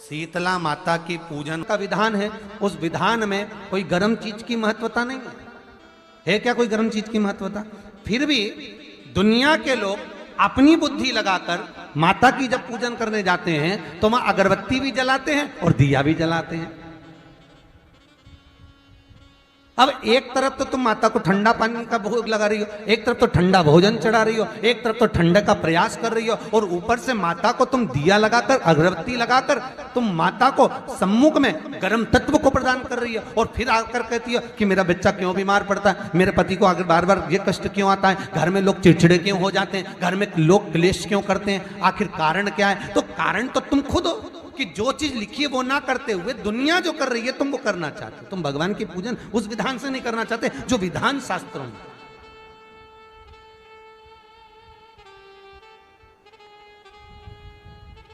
शीतला माता की पूजन का विधान है, उस विधान में कोई गर्म चीज की महत्वता नहीं है क्या? कोई गर्म चीज की महत्वता? फिर भी दुनिया के लोग अपनी बुद्धि लगाकर माता की जब पूजन करने जाते हैं तो वहां अगरबत्ती भी जलाते हैं और दिया भी जलाते हैं। अब एक तरफ तो तुम माता को ठंडा पानी का भोग लगा रही हो, एक तरफ तो ठंडा भोजन चढ़ा रही हो, एक तरफ तो ठंडे का प्रयास कर रही हो, और ऊपर से माता को तुम दिया लगाकर अगरबत्ती लगाकर तुम माता को सम्मुख में गर्म तत्व को प्रदान कर रही हो, और फिर आकर कहती हो कि मेरा बच्चा क्यों बीमार पड़ता है, मेरे पति को अगर बार बार ये कष्ट क्यों आता है, घर में लोग चिड़चिड़े क्यों हो जाते हैं, घर में लोग क्लेश क्यों करते हैं, आखिर कारण क्या है? तो कारण तो तुम खुद हो कि जो चीज लिखी है वो ना करते हुए दुनिया जो कर रही है तुम वो करना चाहते हो। तुम भगवान की पूजन उस विधान से नहीं करना चाहते जो विधान शास्त्रों में।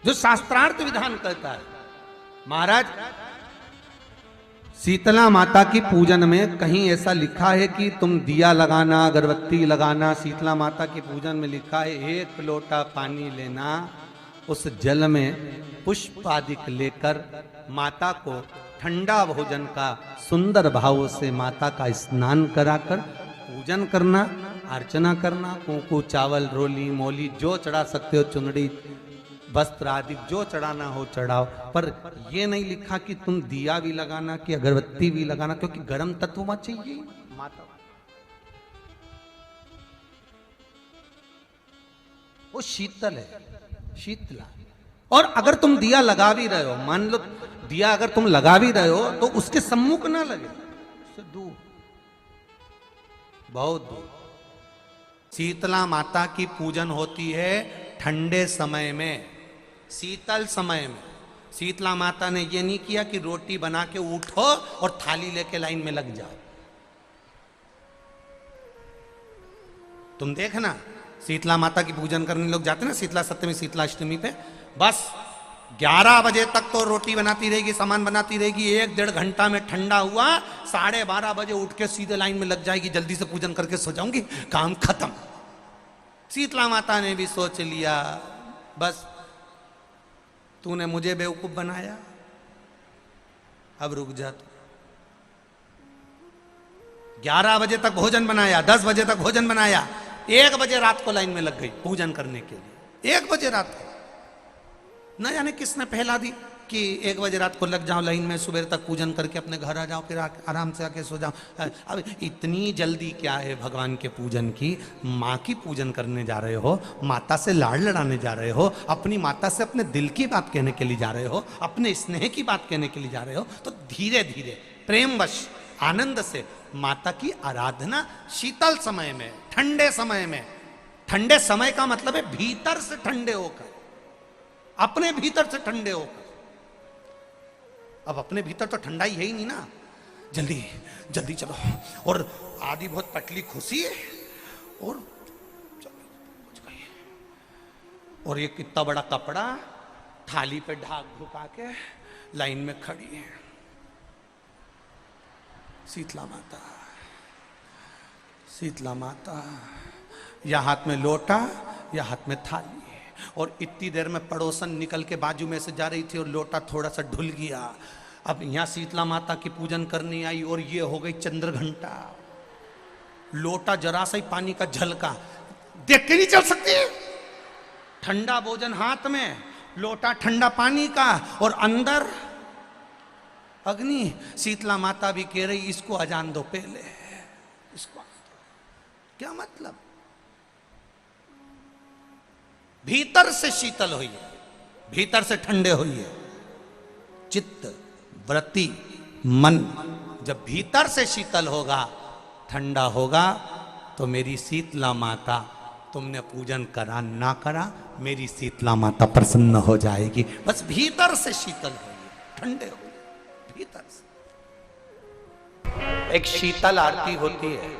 जो शास्त्रार्थ विधान कहता है। महाराज, शीतला माता की पूजन में कहीं ऐसा लिखा है कि तुम दिया लगाना, अगरबत्ती लगाना? शीतला माता की पूजन में लिखा है 1 लोटा पानी लेना, उस जल में पुष्प आदि लेकर माता को ठंडा भोजन का सुंदर भाव से माता का स्नान कराकर पूजन करना, अर्चना करना, कुंकू, चावल, रोली, मोली जो चढ़ा सकते हो, चुनड़ी, वस्त्र आदि जो चढ़ाना हो चढ़ाओ। पर यह नहीं लिखा कि तुम दिया भी लगाना कि अगरबत्ती भी लगाना, क्योंकि गर्म तत्व वहां चाहिए माता। वो शीतल है, शीतला। और अगर तुम दिया लगा भी रहे हो, मान लो दिया अगर तुम लगा भी रहे हो तो उसके सम्मुख ना लगे, उससे दूर, बहुत दूर। शीतला माता की पूजन होती है ठंडे समय में, शीतल समय में। शीतला माता ने यह नहीं किया कि रोटी बना के उठो और थाली लेके लाइन में लग जाओ। तुम देखना, शीतला माता की पूजन करने लोग जाते ना शीतला सप्तमी, शीतला अष्टमी पे, बस 11 बजे तक तो रोटी बनाती रहेगी, सामान बनाती रहेगी, 1-1.5 घंटा में ठंडा हुआ, 12:30 बजे उठ के सीधे लाइन में लग जाएगी, जल्दी से पूजन करके सो जाऊंगी, काम खत्म। शीतला माता ने भी सोच लिया, बस तूने मुझे बेवकूफ बनाया, अब रुक जा तू। 11 बजे तक भोजन बनाया, 10 बजे तक भोजन बनाया, 1 बजे रात को लाइन में लग गई पूजन करने के लिए। 1 बजे रात को न जाने किसने पहला दी कि 1 बजे रात को लग जाओ लाइन में, सुबह तक पूजन करके अपने घर आ जाओ, फिर आराम से आके सो जाओ। अब इतनी जल्दी क्या है भगवान के पूजन की? माँ की पूजन करने जा रहे हो, माता से लाड़ लड़ाने जा रहे हो, अपनी माता से अपने दिल की बात कहने के लिए जा रहे हो, अपने स्नेह की बात कहने के लिए जा रहे हो, तो धीरे धीरे प्रेमवश आनंद से माता की आराधना शीतल समय में, ठंडे समय में। ठंडे समय का मतलब है भीतर से ठंडे होकर, अपने भीतर से ठंडे होकर। अब अपने भीतर तो ठंडा ही है ही नहीं ना, जल्दी जल्दी चलो, और आधी बहुत पतली खुशी है, और चलो, और ये कितना बड़ा कपड़ा थाली पे ढाक ढुका के लाइन में खड़ी है शीतला माता। शीतला माता, या हाथ में लोटा या हाथ में थाली, और इतनी देर में पड़ोसन निकल के बाजू में से जा रही थी और लोटा थोड़ा सा ढुल गया। अब यहां शीतला माता की पूजन करनी आई और ये हो गई चंद्र घंटा, लोटा जरा सा ही पानी का झलका, देख के नहीं चल सकती। ठंडा भोजन हाथ में, लोटा ठंडा पानी का, और अंदर अग्नि। शीतला माता भी कह रही इसको अजान दो पहले, इसको क्या मतलब? भीतर से शीतल हुई है, भीतर से ठंडे हुई है। चित्त, वृत्ति, मन जब भीतर से शीतल होगा, ठंडा होगा, तो मेरी शीतला माता, तुमने पूजन करा ना करा, मेरी शीतला माता प्रसन्न हो जाएगी। बस भीतर से शीतल होइए, ठंडे होइए भीतर से। एक शीतल आरती होती है,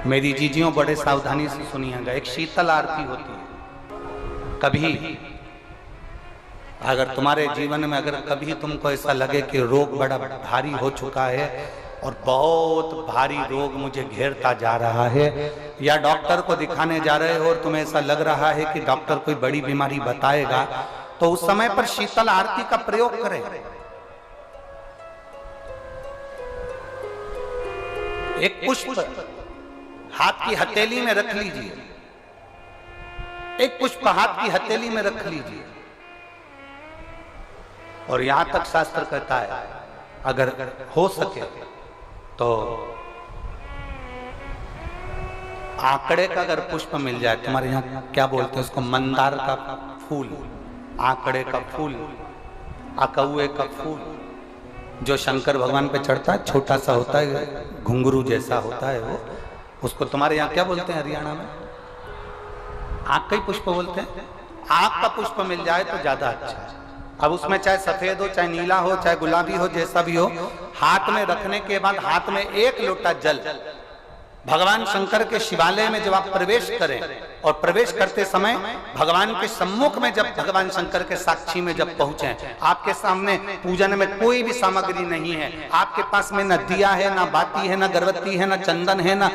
मेरी जीजियों बड़े सावधानी से सुनिएगा। एक शीतल आरती होती है। कभी अगर तुम्हारे जीवन में अगर कभी तुमको ऐसा लगे कि रोग बड़ा भारी हो चुका है और बहुत भारी रोग मुझे घेरता जा रहा है, या डॉक्टर को दिखाने जा रहे हो और तुम्हें ऐसा लग रहा है कि डॉक्टर कोई बड़ी बीमारी बताएगा, तो उस समय पर शीतल आरती का प्रयोग करें। एक पुष्प हाथ की हथेली में रख लीजिए, एक पुष्प हाथ की हथेली में रख लीजिए। और यहां तक शास्त्र कहता है अगर हो सके तो आंकड़े का अगर पुष्प मिल जाए, तुम्हारे यहाँ क्या बोलते हैं उसको, मंदार का फूल, आंकड़े का फूल, अकौए का फूल, जो शंकर भगवान पे चढ़ता है, छोटा सा होता है, घुंघरू जैसा होता है वो, उसको तुम्हारे यहाँ क्या बोलते हैं हरियाणा में? आंख का ही पुष्प बोलते हैं। आंख का पुष्प मिल जाए तो ज्यादा अच्छा है। अब उसमें चाहे सफेद हो, चाहे नीला हो, चाहे गुलाबी हो, जैसा भी हो, हाथ में रखने के बाद हाथ में एक लोटा जल, भगवान शंकर के शिवालय में जब आप प्रवेश करें और प्रवेश करते समय भगवान के सम्मुख में जब भगवान शंकर के साक्षी में जब पहुंचे, आपके सामने पूजन में कोई भी सामग्री नहीं है, आपके पास में न दिया है, न बाती है, न गर्भवती है, न चंदन है, न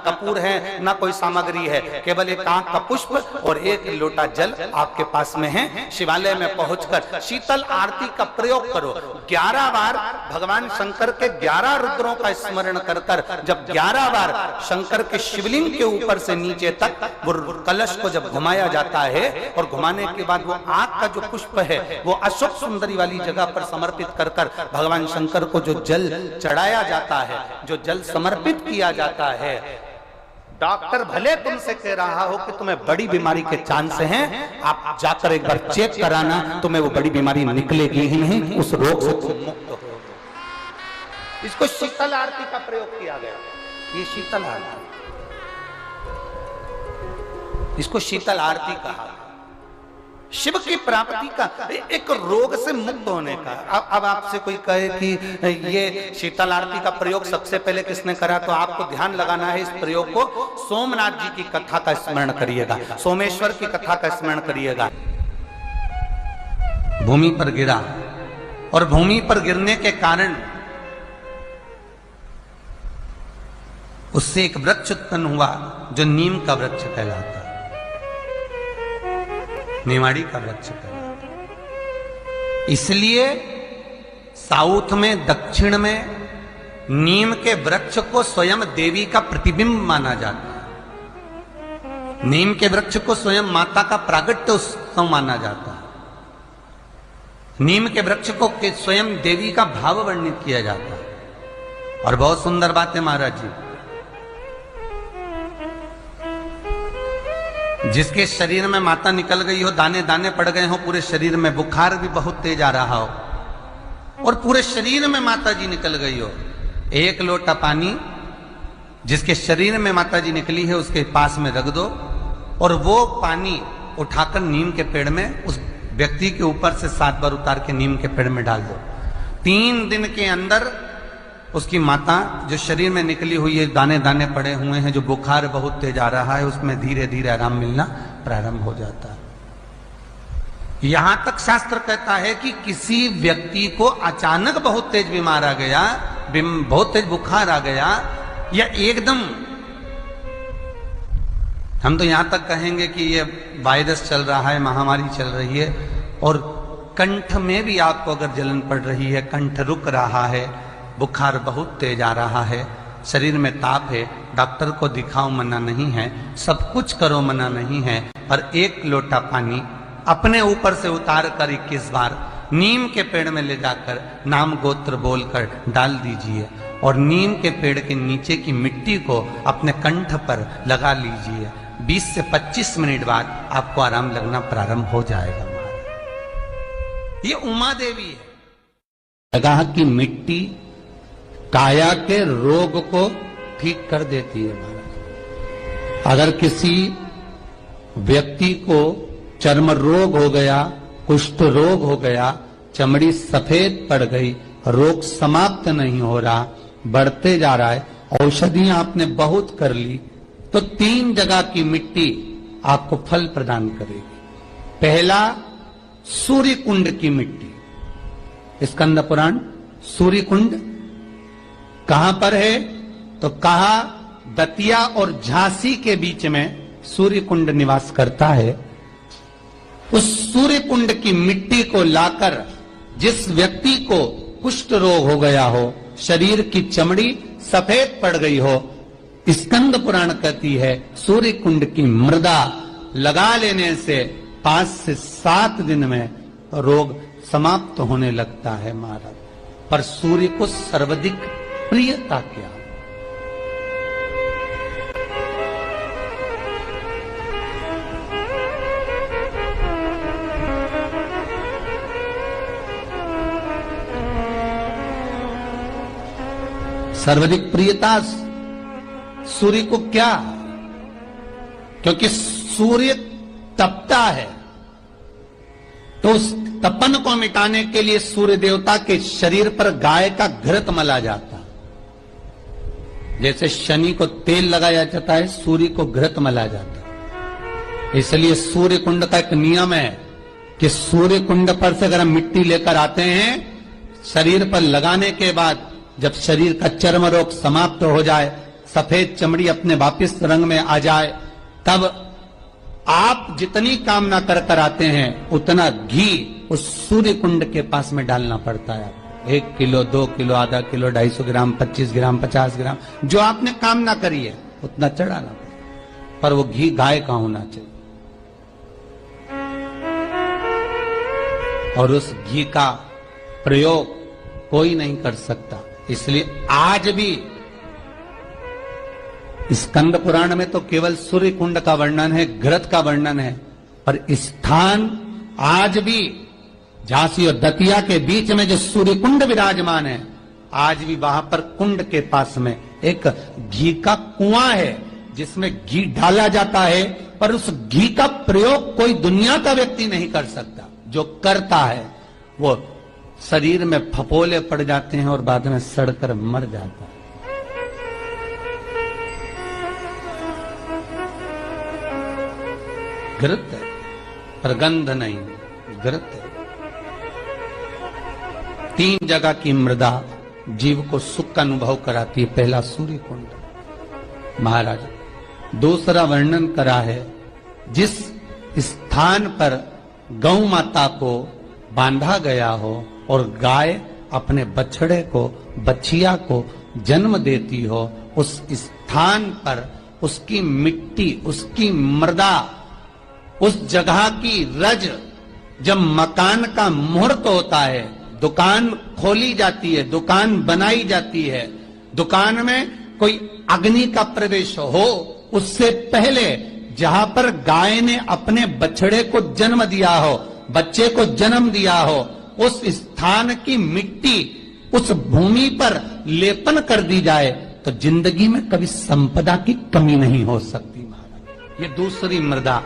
कपूर है, न कोई सामग्री है, केवल एक आंख का पुष्प और एक लोटा जल आपके पास में है। शिवालय में पहुंचकर शीतल आरती का प्रयोग करो। 11 बार भगवान शंकर के 11 रुद्रों का स्मरण कर कर जब 11 बार शंकर के शिवलिंग के ऊपर से नीचे तक वो कलश को जब घुमाया जाता है और घुमाने के बाद वो आंख का जो पुष्प है वो अशोक सुंदरी वाली जगह पर समर्पित कर कर भगवान शंकर को जो जल चढ़ाया जाता है, जो जल समर्पित किया जाता है, डॉक्टर भले तुमसे कह रहा हो कि तुम्हें बड़ी बीमारी के चांस हैं, आप जाकर एक बार चेक कराना, तुम्हें वो बड़ी बीमारी निकलेगी ही नहीं, उस रोग से तुम मुक्त हो। इसको शीतल आरती का प्रयोग किया गया। ये शीतल आरती, इसको शीतल आरती कहा। शिव की प्राप्ति का, एक रोग से मुक्त होने का। अब आपसे कोई कहे कि ये शीतल आरती का प्रयोग सबसे पहले किसने करा, तो आपको ध्यान लगाना है इस प्रयोग को। सोमनाथ जी की कथा का स्मरण करिएगा, सोमेश्वर की कथा का स्मरण करिएगा। भूमि पर गिरा और भूमि पर गिरने के कारण उससे एक वृक्ष उत्पन्न हुआ जो नीम का वृक्ष कहलाता है, नेमाड़ी का वृक्ष कहलाता। इसलिए साउथ में, दक्षिण में नीम के वृक्ष को स्वयं देवी का प्रतिबिंब माना जाता है। नीम के वृक्ष को स्वयं माता का प्रागट्य उत्सव माना जाता है। नीम के वृक्ष को स्वयं देवी का भाव वर्णित किया जाता है। और बहुत सुंदर बात है महाराज जी, जिसके शरीर में माता निकल गई हो, दाने दाने पड़ गए हो पूरे शरीर में, बुखार भी बहुत तेज आ रहा हो और पूरे शरीर में माता जी निकल गई हो, एक लोटा पानी जिसके शरीर में माता जी निकली है उसके पास में रख दो और वो पानी उठाकर नीम के पेड़ में उस व्यक्ति के ऊपर से 7 बार उतार के नीम के पेड़ में डाल दो। 3 दिन के अंदर उसकी माता जो शरीर में निकली हुई है, दाने दाने पड़े हुए हैं, जो बुखार बहुत तेज आ रहा है, उसमें धीरे धीरे आराम मिलना प्रारंभ हो जाता है। यहां तक शास्त्र कहता है कि किसी व्यक्ति को अचानक बहुत तेज बीमार आ गया, बहुत तेज बुखार आ गया, या एकदम, हम तो यहां तक कहेंगे कि ये वायरस चल रहा है, महामारी चल रही है, और कंठ में भी आपको अगर जलन पड़ रही है, कंठ रुक रहा है, बुखार बहुत तेज आ रहा है, शरीर में ताप है, डॉक्टर को दिखाओ मना नहीं है, सब कुछ करो मना नहीं है, पर 1 लोटा पानी अपने ऊपर से उतार कर 21 बार नीम के पेड़ में ले जाकर नाम गोत्र बोलकर डाल दीजिए और नीम के पेड़ के नीचे की मिट्टी को अपने कंठ पर लगा लीजिए। 20 से 25 मिनट बाद आपको आराम लगना प्रारंभ हो जाएगा। ये उमा देवी है। जगह की मिट्टी काया के रोग को ठीक कर देती है महाराज। अगर किसी व्यक्ति को चर्म रोग हो गया, कुष्ठ रोग हो गया, चमड़ी सफेद पड़ गई, रोग समाप्त नहीं हो रहा, बढ़ते जा रहा है, औषधियां आपने बहुत कर ली, तो 3 जगह की मिट्टी आपको फल प्रदान करेगी। पहला, सूर्य कुंड की मिट्टी। स्कंद पुराण सूर्य कुंड कहां पर है, तो कहा दतिया और झांसी के बीच में सूर्य कुंड निवास करता है। उस सूर्य कुंड की मिट्टी को लाकर जिस व्यक्ति को कुष्ठ रोग हो गया हो, शरीर की चमड़ी सफेद पड़ गई हो, स्कंद पुराण कहती है सूर्य कुंड की मृदा लगा लेने से 5 से 7 दिन में रोग समाप्त होने लगता है महाराज। पर सूर्य को सर्वाधिक प्रियता क्या? सर्वाधिक प्रियता सूर्य को क्या? क्योंकि सूर्य तपता है, तो उस तपन को मिटाने के लिए सूर्य देवता के शरीर पर गाय का घृत मला जाता। जैसे शनि को तेल लगाया जाता है, सूर्य को घृत मला जाता। इसलिए सूर्य कुंड का एक नियम है कि सूर्य कुंड पर से अगर हम मिट्टी लेकर आते हैं, शरीर पर लगाने के बाद जब शरीर का चर्म रोग समाप्त हो जाए, सफेद चमड़ी अपने वापिस रंग में आ जाए, तब आप जितनी कामना कर आते हैं उतना घी उस सूर्य कुंड के पास में डालना पड़ता है। 1 किलो, 2 किलो, आधा किलो, 250 ग्राम, 25 ग्राम, 50 ग्राम, जो आपने कामना करी है उतना चढ़ाना पड़ता। पर वो घी गाय का होना चाहिए, और उस घी का प्रयोग कोई नहीं कर सकता। इसलिए आज भी स्कंद पुराण में तो केवल सूर्य कुंड का वर्णन है, घृत का वर्णन है, पर स्थान आज भी झांसी और दतिया के बीच में जो सूर्य कुंड विराजमान है, आज भी वहां पर कुंड के पास में एक घी का कुआं है जिसमें घी डाला जाता है, पर उस घी का प्रयोग कोई दुनिया का व्यक्ति नहीं कर सकता। जो करता है वो शरीर में फपोले पड़ जाते हैं और बाद में सड़कर मर जाता है। घृत है, पर गंध नहीं, घृत है। 3 जगह की मृदा जीव को सुख का अनुभव कराती है। पहला सूर्य कुंड महाराज, दूसरा वर्णन करा है जिस स्थान पर गौ माता को बांधा गया हो और गाय अपने बछड़े को, बछिया को जन्म देती हो, उस स्थान पर उसकी मिट्टी, उसकी मृदा, उस जगह की रज, जब मकान का मुहूर्त होता है, दुकान खोली जाती है, दुकान बनाई जाती है, दुकान में कोई अग्नि का प्रवेश हो, उससे पहले जहां पर गाय ने अपने बछड़े को जन्म दिया हो, बच्चे को जन्म दिया हो, उस स्थान की मिट्टी उस भूमि पर लेपन कर दी जाए तो जिंदगी में कभी संपदा की कमी नहीं हो सकती महाराज। ये दूसरी मृदा